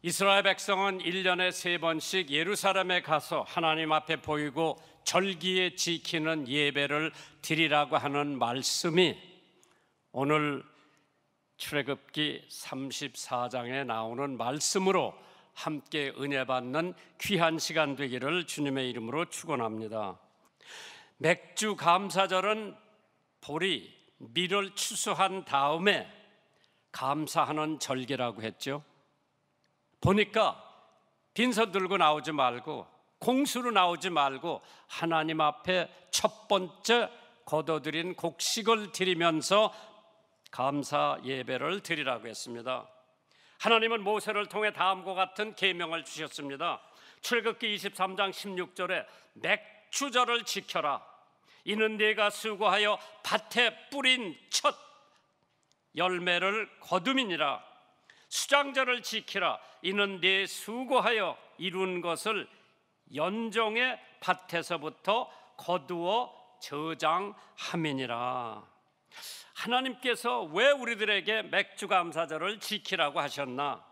이스라엘 백성은 1년에 3번씩 예루살렘에 가서 하나님 앞에 보이고 절기에 지키는 예배를 드리라고 하는 말씀이 오늘 출애굽기 34장에 나오는 말씀으로 함께 은혜 받는 귀한 시간 되기를 주님의 이름으로 축원합니다. 맥주 감사절은 보리, 밀을 추수한 다음에 감사하는 절기라고 했죠. 보니까 빈손 들고 나오지 말고 공수로 나오지 말고 하나님 앞에 첫 번째 거둬들인 곡식을 드리면서 감사 예배를 드리라고 했습니다. 하나님은 모세를 통해 다음과 같은 계명을 주셨습니다. 출애굽기 23장 16절에 맥주절을 지켜라. 이는 네가 수고하여 밭에 뿌린 첫 열매를 거둠이니라. 수장절을 지키라. 이는 네 수고하여 이룬 것을 연종의 밭에서부터 거두어 저장함이니라. 하나님께서 왜 우리들에게 맥주감사절을 지키라고 하셨나?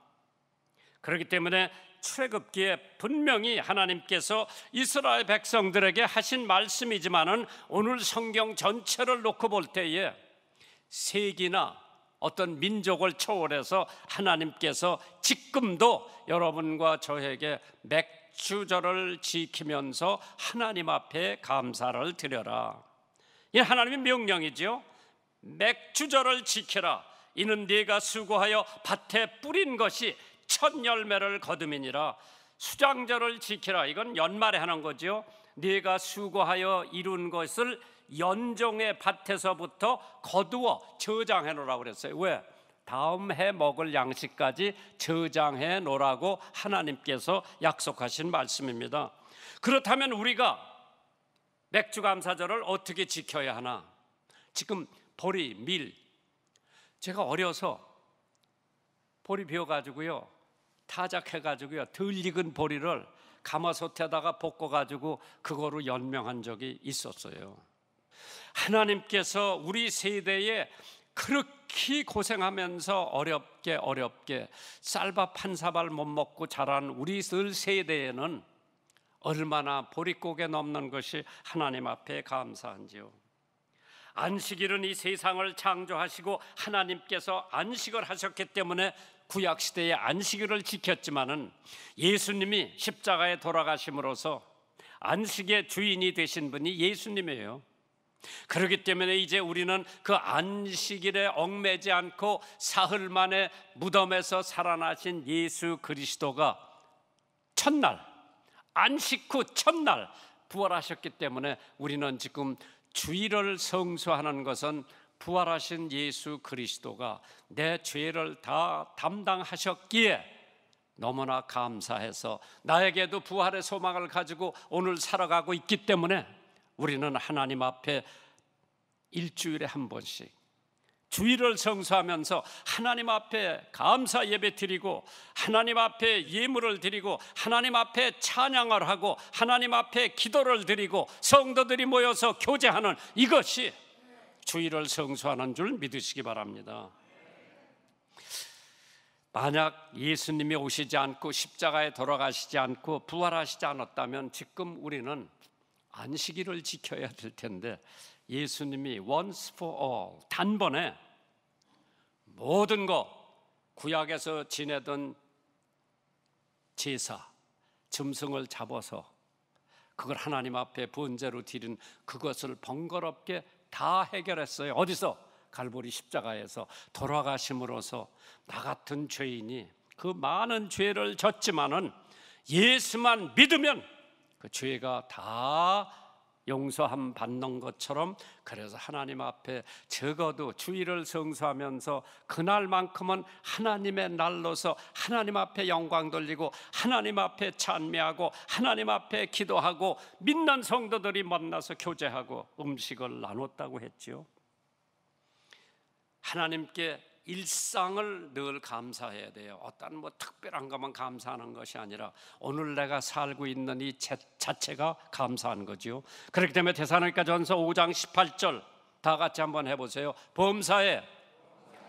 그렇기 때문에 출애굽기에 분명히 하나님께서 이스라엘 백성들에게 하신 말씀이지만은 오늘 성경 전체를 놓고 볼 때에 세기나 어떤 민족을 초월해서 하나님께서 지금도 여러분과 저에게 맥주절을 지키면서 하나님 앞에 감사를 드려라. 이 하나님의 명령이죠. 맥주절을 지켜라. 이는 네가 수고하여 밭에 뿌린 것이 첫 열매를 거둠이니라. 수장절을 지키라. 이건 연말에 하는 거죠. 네가 수고하여 이룬 것을 연종의 밭에서부터 거두어 저장해 놓으라고 그랬어요. 왜? 다음 해 먹을 양식까지 저장해 놓으라고 하나님께서 약속하신 말씀입니다. 그렇다면 우리가 맥주감사절을 어떻게 지켜야 하나? 지금 보리, 밀, 제가 어려서 보리 베어가지고요, 타작해가지고요, 덜 익은 보리를 가마솥에다가 볶아가지고 그거로 연명한 적이 있었어요. 하나님께서 우리 세대에 그렇게 고생하면서 어렵게 쌀밥 한 사발 못 먹고 자란 우리들 세대에는 얼마나 보릿고개 넘는 것이 하나님 앞에 감사한지요. 안식일은 이 세상을 창조하시고 하나님께서 안식을 하셨기 때문에 구약시대에 안식일을 지켰지만은 예수님이 십자가에 돌아가심으로써 안식의 주인이 되신 분이 예수님이에요. 그렇기 때문에 이제 우리는 그 안식일에 얽매지 않고 사흘 만에 무덤에서 살아나신 예수 그리스도가 첫날, 안식 후 첫날 부활하셨기 때문에 우리는 지금 주일을 성수하는 것은 부활하신 예수 그리스도가 내 죄를 다 담당하셨기에 너무나 감사해서 나에게도 부활의 소망을 가지고 오늘 살아가고 있기 때문에 우리는 하나님 앞에 일주일에 한 번씩 주일을 성수하면서 하나님 앞에 감사 예배 드리고 하나님 앞에 예물을 드리고 하나님 앞에 찬양을 하고 하나님 앞에 기도를 드리고 성도들이 모여서 교제하는 이것이 주일을 성수하는 줄 믿으시기 바랍니다. 만약 예수님이 오시지 않고 십자가에 돌아가시지 않고 부활하시지 않았다면 지금 우리는 안식일을 지켜야 될 텐데 예수님이 once for all 단번에 모든 것 구약에서 지내던 제사 짐승을 잡아서 그걸 하나님 앞에 번제로 드린 그것을 번거롭게 다 해결했어요. 어디서? 갈보리 십자가에서 돌아가심으로써 나 같은 죄인이 그 많은 죄를 졌지만은 예수만 믿으면 그 죄가 다 용서함 받는 것처럼 그래서 하나님 앞에 적어도 주일을 성수하면서 그날만큼은 하나님의 날로서 하나님 앞에 영광 돌리고 하나님 앞에 찬미하고 하나님 앞에 기도하고 믿는 성도들이 만나서 교제하고 음식을 나눴다고 했지요. 하나님께 일상을 늘 감사해야 돼요. 어떤 뭐 특별한 것만 감사하는 것이 아니라 오늘 내가 살고 있는 이 자체가 감사한 거죠. 그렇기 때문에 데살로니가전서 5장 18절 다 같이 한번 해보세요. 범사에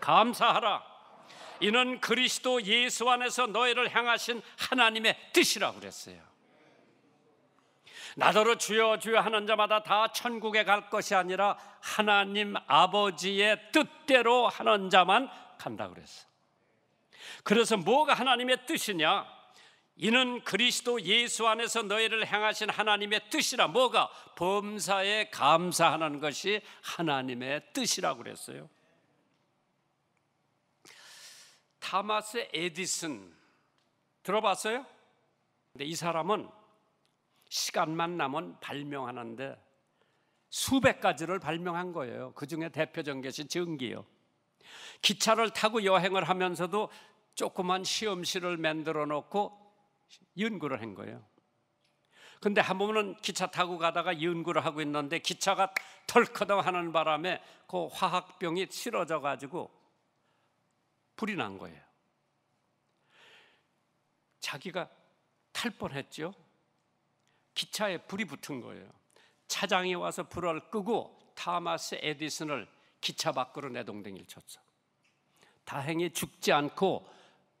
감사하라. 이는 그리스도 예수 안에서 너희를 향하신 하나님의 뜻이라고 그랬어요. 나더러 주여 주여 하는 자마다 다 천국에 갈 것이 아니라 하나님 아버지의 뜻대로 하는 자만 간다고 그랬어. 그래서 뭐가 하나님의 뜻이냐? 이는 그리스도 예수 안에서 너희를 향하신 하나님의 뜻이라. 뭐가? 범사에 감사하는 것이 하나님의 뜻이라고 그랬어요. 타마스 에디슨 들어봤어요? 근데 이 사람은 시간만 나면 발명하는데 수백 가지를 발명한 거예요. 그 중에 대표적인 것이 전기요. 기차를 타고 여행을 하면서도 조그만 시험실을 만들어 놓고 연구를 한 거예요. 근데 한 번은 기차 타고 가다가 연구를 하고 있는데 기차가 덜커덩 하는 바람에 그 화학병이 실어져 가지고 불이 난 거예요. 자기가 탈 뻔했죠. 기차에 불이 붙은 거예요. 차장이 와서 불을 끄고 타마스 에디슨을 기차 밖으로 내동댕이를 쳤어. 다행히 죽지 않고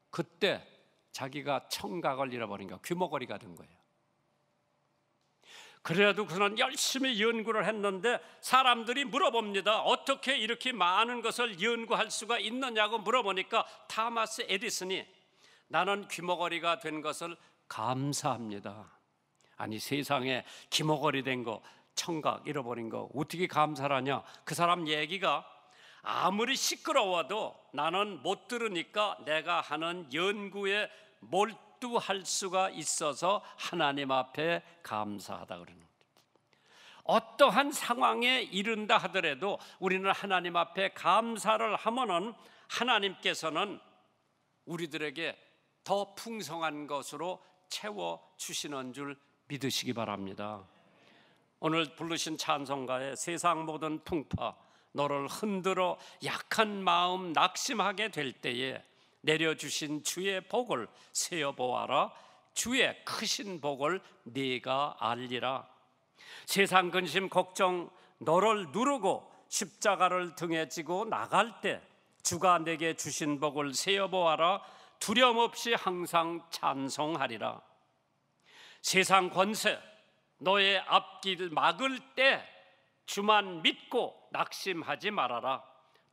그때 자기가 청각을 잃어버린 거야. 귀머거리가 된 거예요. 그래도 그는 열심히 연구를 했는데 사람들이 물어봅니다. 어떻게 이렇게 많은 것을 연구할 수가 있느냐고 물어보니까 타마스 에디슨이 나는 귀머거리가 된 것을 감사합니다. 아니 세상에 귀머거리 된 거, 청각 잃어버린 거 어떻게 감사를 하냐? 그 사람 얘기가 아무리 시끄러워도 나는 못 들으니까 내가 하는 연구에 몰두할 수가 있어서 하나님 앞에 감사하다 그러는 거예요. 어떠한 상황에 이른다 하더라도 우리는 하나님 앞에 감사를 하면은 하나님께서는 우리들에게 더 풍성한 것으로 채워주시는 줄 믿으시기 바랍니다. 오늘 부르신 찬송가에 세상 모든 풍파 너를 흔들어 약한 마음 낙심하게 될 때에 내려주신 주의 복을 세어보아라. 주의 크신 복을 네가 알리라. 세상 근심 걱정 너를 누르고 십자가를 등에 지고 나갈 때 주가 내게 주신 복을 세어보아라. 두려움 없이 항상 찬송하리라. 세상 권세 너의 앞길 막을 때 주만 믿고 낙심하지 말아라.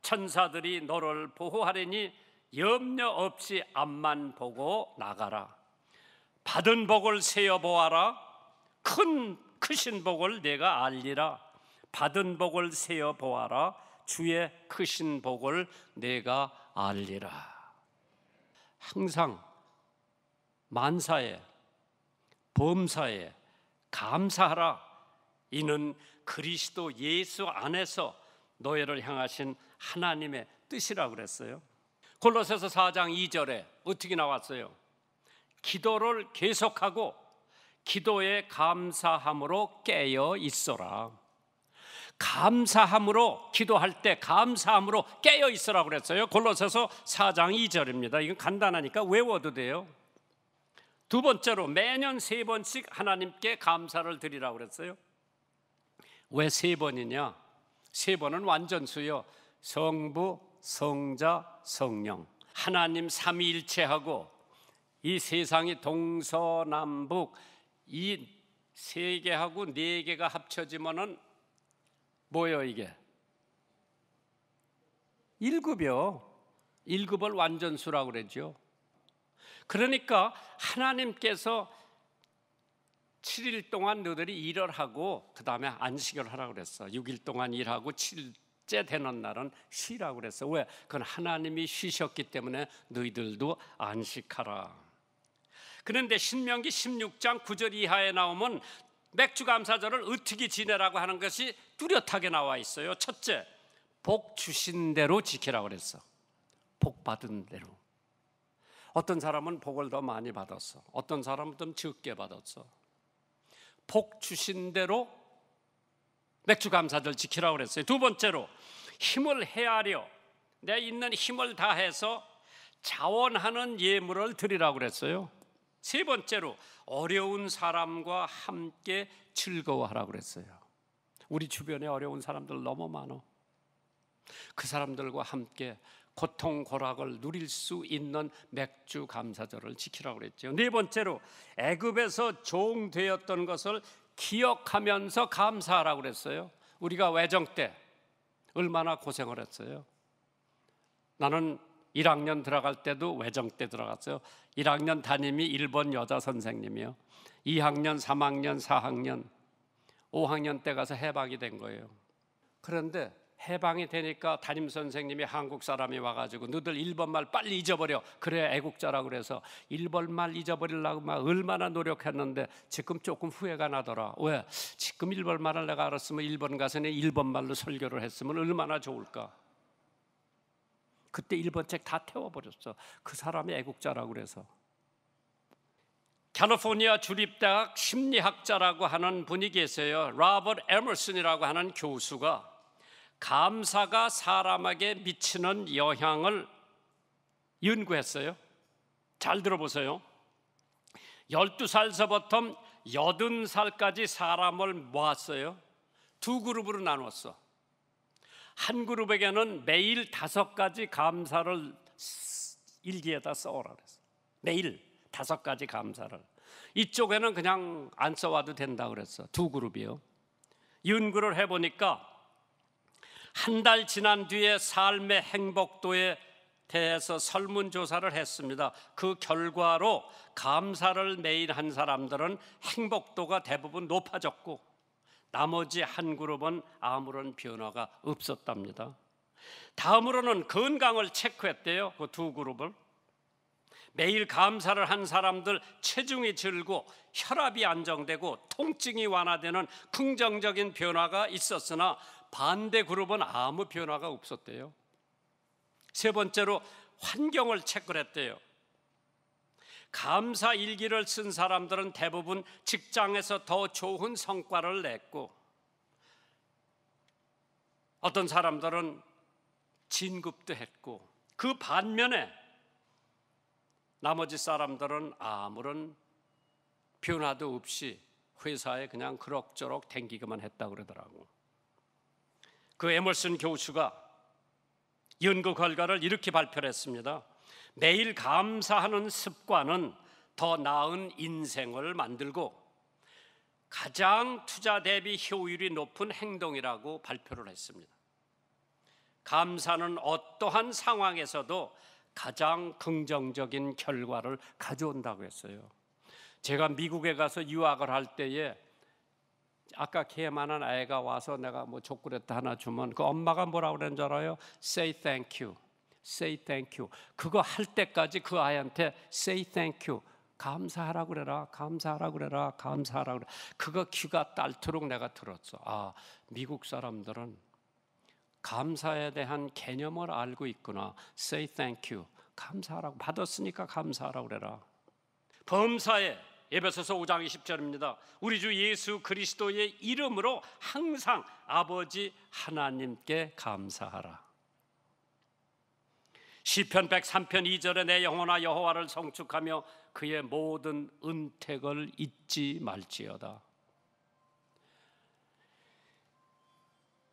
천사들이 너를 보호하리니 염려 없이 앞만 보고 나가라. 받은 복을 세어보아라. 크신 복을 내가 알리라. 받은 복을 세어보아라. 주의 크신 복을 내가 알리라. 항상 만사에 범사에 감사하라. 이는 그리스도 예수 안에서 너희를 향하신 하나님의 뜻이라고 그랬어요. 골로새서 4장 2절에 어떻게 나왔어요? 기도를 계속하고 기도에 감사함으로 깨어 있어라. 감사함으로 기도할 때 감사함으로 깨어 있으라고 그랬어요. 골로새서 4장 2절입니다. 이건 간단하니까 외워도 돼요. 두 번째로 매년 3번씩 하나님께 감사를 드리라고 그랬어요. 왜 3번이냐? 3번은 완전수요. 성부, 성자, 성령. 하나님 삼위일체하고 이 세상이 동서남북 이 3개하고 4개가 합쳐지면은 뭐예요 이게? 1급이요. 1급을 완전수라고 그러죠. 그러니까 하나님께서 7일 동안 너희들이 일을 하고 그 다음에 안식을 하라고 그랬어. 6일 동안 일하고 7일째 되는 날은 쉬라고 그랬어. 왜? 그건 하나님이 쉬셨기 때문에 너희들도 안식하라. 그런데 신명기 16장 9절 이하에 나오면 맥주감사절을 어떻게 지내라고 하는 것이 뚜렷하게 나와 있어요. 첫째, 복 주신 대로 지키라고 그랬어. 복 받은 대로. 어떤 사람은 복을 더 많이 받았어. 어떤 사람은 좀 적게 받았어. 복 주신 대로 맥주감사절 지키라고 그랬어요. 두 번째로 힘을 헤아려 내 있는 힘을 다해서 자원하는 예물을 드리라고 그랬어요. 세 번째로 어려운 사람과 함께 즐거워하라고 그랬어요. 우리 주변에 어려운 사람들 너무 많아. 그 사람들과 함께 고통 고락을 누릴 수 있는 맥주 감사절을 지키라고 그랬죠. 네 번째로 애굽에서 종되었던 것을 기억하면서 감사하라고 그랬어요. 우리가 외정 때 얼마나 고생을 했어요. 나는 1학년 들어갈 때도 외정 때 들어갔어요. 1학년 담임이 일본 여자 선생님이요. 2학년, 3학년, 4학년, 5학년 때 가서 해방이 된 거예요. 그런데 해방이 되니까 담임 선생님이 한국 사람이 와가지고 너들 일본말 빨리 잊어버려. 그래야 애국자라고 그래서 일본말 잊어버리려고 막 얼마나 노력했는데 지금 조금 후회가 나더라. 왜? 지금 일본말을 내가 알았으면 일본 가서 내 일본말로 설교를 했으면 얼마나 좋을까. 그때 일본 책 다 태워버렸어. 그 사람이 애국자라고 그래서. 캘리포니아 주립대학 심리학자라고 하는 분이 계세요. 로버트 에머슨이라고 하는 교수가 감사가 사람에게 미치는 영향을 연구했어요. 잘 들어보세요. 12살서부터 80살까지 사람을 모았어요. 두 그룹으로 나눴어. 한 그룹에게는 매일 5가지 감사를 일기에다 써오라 그랬어. 매일 5가지 감사를. 이쪽에는 그냥 안 써와도 된다 그랬어. 두 그룹이요. 연구를 해보니까 한 달 지난 뒤에 삶의 행복도에 대해서 설문조사를 했습니다. 그 결과로 감사를 매일 한 사람들은 행복도가 대부분 높아졌고 나머지 한 그룹은 아무런 변화가 없었답니다. 다음으로는 건강을 체크했대요. 그 두 그룹을. 매일 감사를 한 사람들 체중이 줄고 혈압이 안정되고 통증이 완화되는 긍정적인 변화가 있었으나 반대 그룹은 아무 변화가 없었대요. 세 번째로 환경을 체크를 했대요. 감사 일기를 쓴 사람들은 대부분 직장에서 더 좋은 성과를 냈고 어떤 사람들은 진급도 했고 그 반면에 나머지 사람들은 아무런 변화도 없이 회사에 그냥 그럭저럭 댕기기만 했다고 그러더라고. 그 에머슨 교수가 연구 결과를 이렇게 발표를 했습니다. 매일 감사하는 습관은 더 나은 인생을 만들고 가장 투자 대비 효율이 높은 행동이라고 발표를 했습니다. 감사는 어떠한 상황에서도 가장 긍정적인 결과를 가져온다고 했어요. 제가 미국에 가서 유학을 할 때에 아까 개만한 아이가 와서 내가 뭐 초콜릿 하나 주면 그 엄마가 뭐라고 그러는 줄 알아요? Say thank you, say thank you. 그거 할 때까지 그 아이한테 say thank you, 감사하라고 그래라, 감사하라고 그래라, 감사하라고 그래. 그거 귀가 닳도록 내가 들었어. 아, 미국 사람들은 감사에 대한 개념을 알고 있구나. Say thank you, 감사하라고, 받았으니까 감사하라고 그래라. 범사에 에베소서 5장 20절입니다. 우리 주 예수 그리스도의 이름으로 항상 아버지 하나님께 감사하라. 시편 103편 2절에 내 영혼아 여호와를 성축하며 그의 모든 은택을 잊지 말지어다.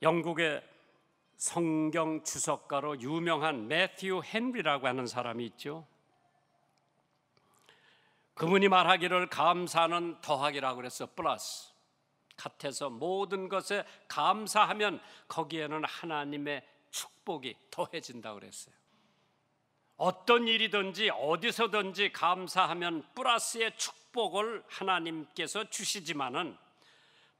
영국의 성경 주석가로 유명한 매튜 헨리라고 하는 사람이 있죠. 그분이 말하기를 감사는 더하기라고 그랬어. 플러스 같아서 모든 것에 감사하면 거기에는 하나님의 축복이 더해진다고 그랬어요. 어떤 일이든지 어디서든지 감사하면 플러스의 축복을 하나님께서 주시지만은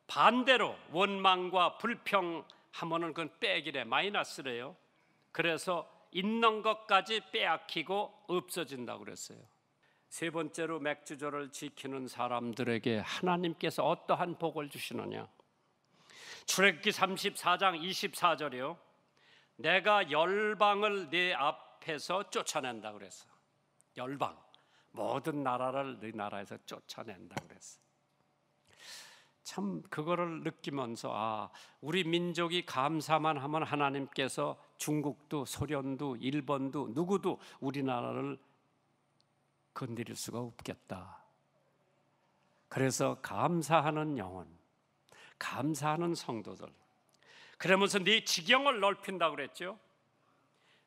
반대로 원망과 불평하면은 그건 빼기래, 마이너스래요. 그래서 있는 것까지 빼앗기고 없어진다고 그랬어요. 세 번째로 맥주절을 지키는 사람들에게 하나님께서 어떠한 복을 주시느냐. 출애굽기 34장 24절이요. 내가 열방을 네 앞에서 쫓아낸다 그랬어. 열방, 모든 나라를 네 나라에서 쫓아낸다 그랬어. 참 그거를 느끼면서 아, 우리 민족이 감사만 하면 하나님께서 중국도 소련도 일본도 누구도 우리나라를 건드릴 수가 없겠다. 그래서 감사하는 영혼, 감사하는 성도들, 그러면서 네 지경을 넓힌다고 그랬죠.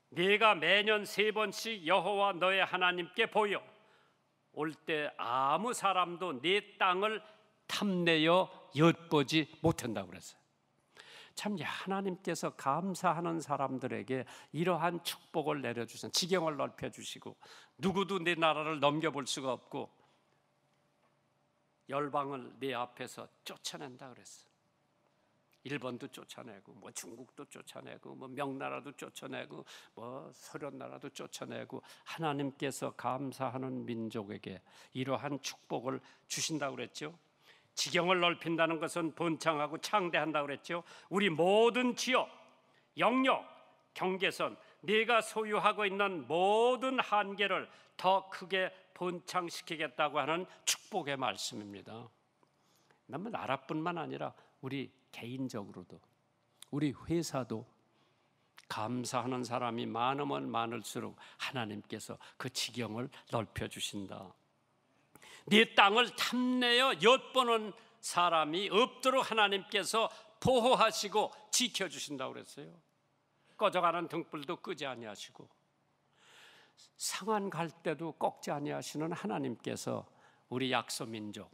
네가 매년 3번씩 여호와 너의 하나님께 보여 올 때 아무 사람도 네 땅을 탐내어 엿보지 못한다고 그랬어요. 참 하나님께서 감사하는 사람들에게 이러한 축복을 내려주신, 지경을 넓혀주시고 누구도 네 나라를 넘겨볼 수가 없고 열방을 네 앞에서 쫓아낸다 그랬어요. 일본도 쫓아내고 뭐 중국도 쫓아내고 뭐 명나라도 쫓아내고 뭐 소련나라도 쫓아내고 하나님께서 감사하는 민족에게 이러한 축복을 주신다고 그랬죠. 지경을 넓힌다는 것은 번창하고 창대한다고 그랬죠. 우리 모든 지역, 영역, 경계선, 네가 소유하고 있는 모든 한계를 더 크게 번창시키겠다고 하는 축복의 말씀입니다. 나라뿐만 아니라 우리 개인적으로도, 우리 회사도 감사하는 사람이 많으면 많을수록 하나님께서 그 지경을 넓혀주신다. 네 땅을 탐내어 엿보는 사람이 없도록 하나님께서 보호하시고 지켜주신다고 그랬어요. 꺼져가는 등불도 끄지 아니하시고 상한 갈 때도 꺾지 아니하시는 하나님께서 우리 약소민족,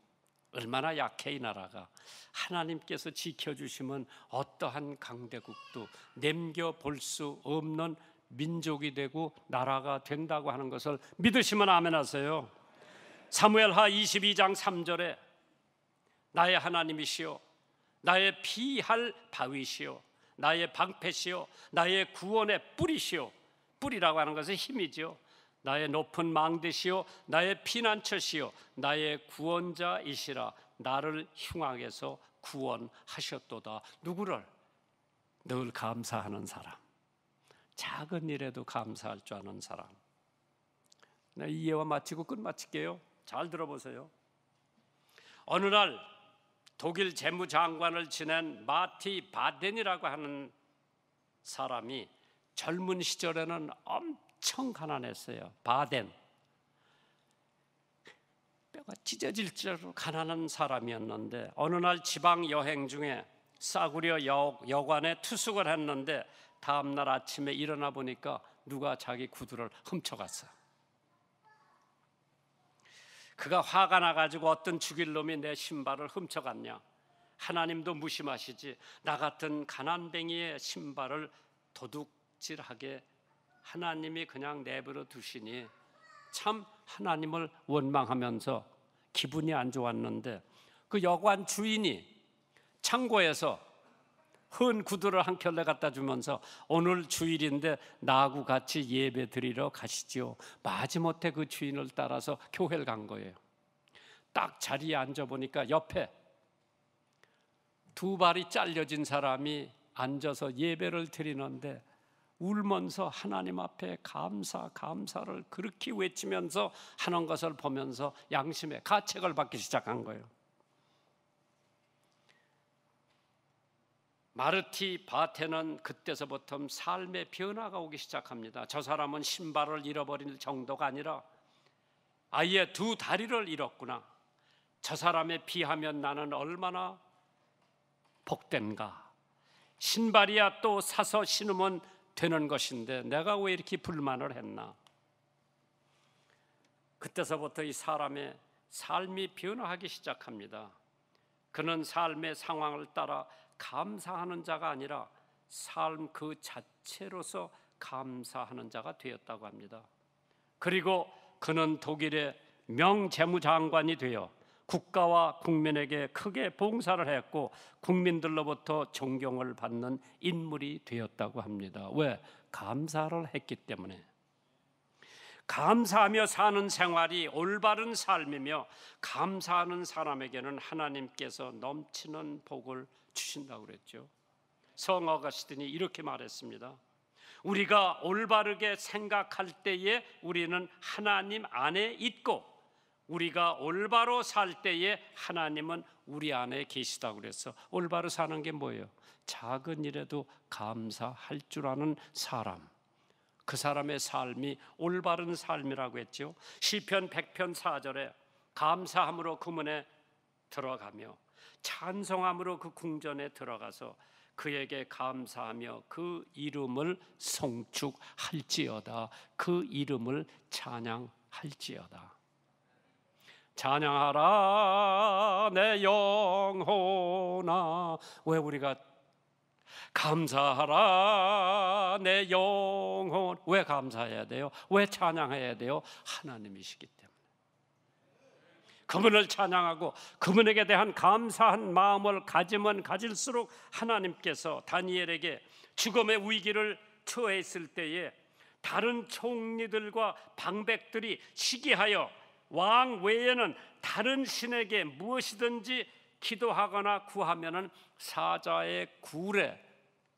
얼마나 약해 이 나라가, 하나님께서 지켜주시면 어떠한 강대국도 넘겨볼 수 없는 민족이 되고 나라가 된다고 하는 것을 믿으시면 아멘 하세요. 사무엘하 22장 3절에 나의 하나님이시여, 나의 피할 바위시여, 나의 방패시여, 나의 구원의 뿌리시여, 뿌리라고 하는 것은 힘이죠. 나의 높은 망대시여, 나의 피난처시여, 나의 구원자이시라. 나를 흉악에서 구원하셨도다. 누구를? 늘 감사하는 사람, 작은 일에도 감사할 줄 아는 사람. 이 예화 마치고 끝마칠게요. 잘 들어보세요. 어느 날 독일 재무장관을 지낸 마티 바덴이라고 하는 사람이 젊은 시절에는 엄청 가난했어요. 바덴, 뼈가 찢어질 정도로 가난한 사람이었는데 어느 날 지방 여행 중에 싸구려 여관에 투숙을 했는데 다음날 아침에 일어나 보니까 누가 자기 구두를 훔쳐갔어요. 그가 화가 나가지고 어떤 죽일 놈이 내 신발을 훔쳐갔냐, 하나님도 무심하시지 나 같은 가난뱅이의 신발을 도둑질하게 하나님이 그냥 내버려 두시니 참 하나님을 원망하면서 기분이 안 좋았는데 그 여관 주인이 창고에서 헌 구두를 한 켤레 갖다 주면서 오늘 주일인데 나하고 같이 예배 드리러 가시지요. 마지못해 그 주인을 따라서 교회를 간 거예요. 딱 자리에 앉아보니까 옆에 두 발이 잘려진 사람이 앉아서 예배를 드리는데 울면서 하나님 앞에 감사를 그렇게 외치면서 하는 것을 보면서 양심의 가책을 받기 시작한 거예요. 마르티 바테는 그때서부터 삶의 변화가 오기 시작합니다. 저 사람은 신발을 잃어버릴 정도가 아니라 아예 두 다리를 잃었구나. 저 사람에 비하면 나는 얼마나 복된가. 신발이야 또 사서 신으면 되는 것인데 내가 왜 이렇게 불만을 했나. 그때서부터 이 사람의 삶이 변화하기 시작합니다. 그는 삶의 상황을 따라 감사하는 자가 아니라 삶 그 자체로서 감사하는 자가 되었다고 합니다. 그리고 그는 독일의 명재무장관이 되어 국가와 국민에게 크게 봉사를 했고 국민들로부터 존경을 받는 인물이 되었다고 합니다. 왜? 감사를 했기 때문에. 감사하며 사는 생활이 올바른 삶이며 감사하는 사람에게는 하나님께서 넘치는 복을 주신다고 그랬죠. 성 어거스틴이 이렇게 말했습니다. 우리가 올바르게 생각할 때에 우리는 하나님 안에 있고 우리가 올바로 살 때에 하나님은 우리 안에 계시다고 그래서 올바로 사는 게 뭐예요? 작은 일에도 감사할 줄 아는 사람, 그 사람의 삶이 올바른 삶이라고 했죠. 시편 100편 4절에 감사함으로 그 문에 들어가며 찬송함으로 그 궁전에 들어가서 그에게 감사하며 그 이름을 송축할지어다. 그 이름을 찬양할지어다. 찬양하라 내 영혼아. 왜 우리가 감사하라 내 영혼? 왜 감사해야 돼요? 왜 찬양해야 돼요? 하나님이시기 때문에. 그분을 찬양하고 그분에게 대한 감사한 마음을 가지면 가질수록 하나님께서 다니엘에게 죽음의 위기를 처했을 때에 다른 총리들과 방백들이 시기하여 왕 외에는 다른 신에게 무엇이든지 기도하거나 구하면은 사자의 굴에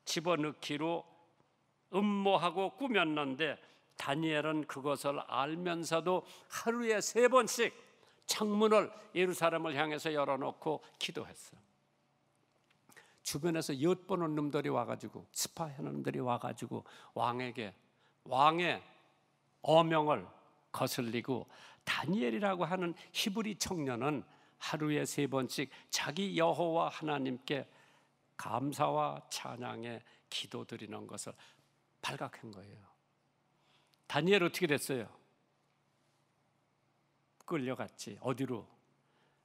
집어넣기로 음모하고 꾸몄는데, 다니엘은 그것을 알면서도 하루에 3번씩 창문을 예루살렘을 향해서 열어놓고 기도했어요. 주변에서 엿보는 놈들이 와가지고, 스파이하는 놈들이 와가지고 왕에게 왕의 어명을 거슬리고, 다니엘이라고 하는 히브리 청년은 하루에 3번씩 자기 여호와 하나님께 감사와 찬양의 기도드리는 것을 발각한 거예요. 다니엘 어떻게 됐어요? 끌려갔지. 어디로?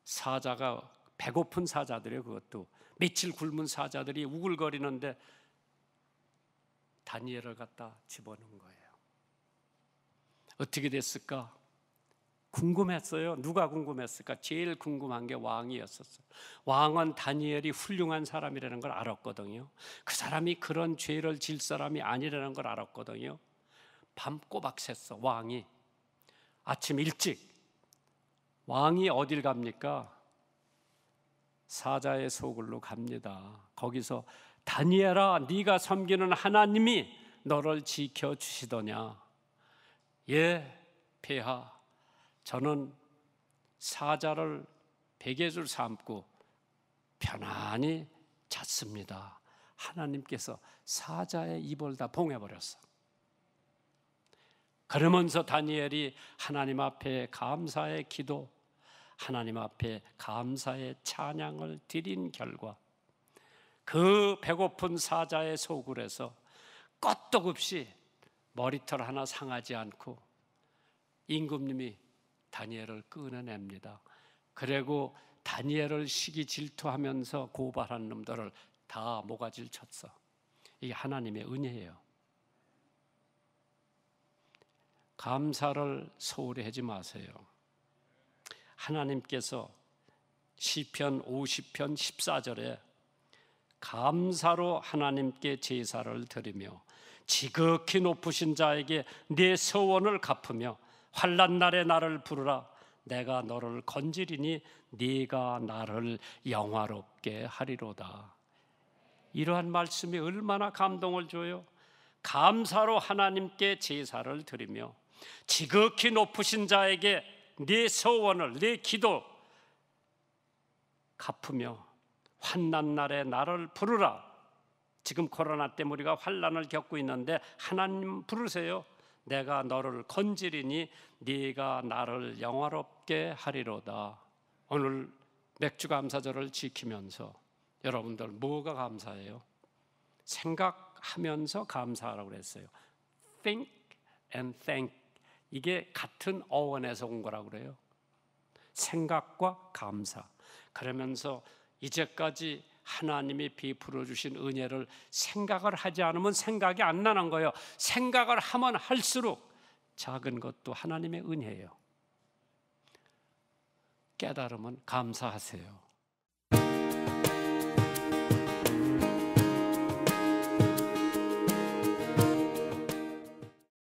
사자가, 배고픈 사자들이에요. 그것도 며칠 굶은 사자들이 우글거리는데 다니엘을 갖다 집어넣은 거예요. 어떻게 됐을까? 궁금했어요. 누가 궁금했을까? 제일 궁금한 게 왕이었었어요. 왕은 다니엘이 훌륭한 사람이라는 걸 알았거든요. 그 사람이 그런 죄를 질 사람이 아니라는 걸 알았거든요. 밤 꼬박 샜어. 왕이 아침 일찍. 왕이 어딜 갑니까? 사자의 소굴로 갑니다. 거기서 다니엘아, 네가 섬기는 하나님이 너를 지켜주시더냐? 예, 폐하, 저는 사자를 베개줄 삼고 편안히 잤습니다. 하나님께서 사자의 입을 다 봉해버렸어. 그러면서 다니엘이 하나님 앞에 감사의 기도, 하나님 앞에 감사의 찬양을 드린 결과 그 배고픈 사자의 소굴에서 끄떡없이 머리털 하나 상하지 않고 임금님이 다니엘을 끊어냅니다. 그리고 다니엘을 시기 질투하면서 고발한 놈들을 다 모가지를 쳤어. 이게 하나님의 은혜예요. 감사를 소홀히 하지 마세요. 하나님께서 시편 50편 14절에 감사로 하나님께 제사를 드리며 지극히 높으신 자에게 내 서원을 갚으며 환난 날에 나를 부르라. 내가 너를 건지리니 네가 나를 영화롭게 하리로다. 이러한 말씀이 얼마나 감동을 줘요. 감사로 하나님께 제사를 드리며 지극히 높으신 자에게 네 서원을, 네 기도 갚으며 환난 날에 나를 부르라. 지금 코로나 때문에 우리가 환난을 겪고 있는데 하나님 부르세요. 내가 너를 건지리니 네가 나를 영화롭게 하리로다. 오늘 맥주감사절을 지키면서 여러분들 뭐가 감사해요? 생각하면서 감사하라고 그랬어요. Think and thank. 이게 같은 어원에서 온 거라고 그래요. 생각과 감사. 그러면서 이제까지 하나님이 베풀어 주신 은혜를 생각을 하지 않으면 생각이 안 나는 거예요. 생각을 하면 할수록 작은 것도 하나님의 은혜예요. 깨달으면 감사하세요.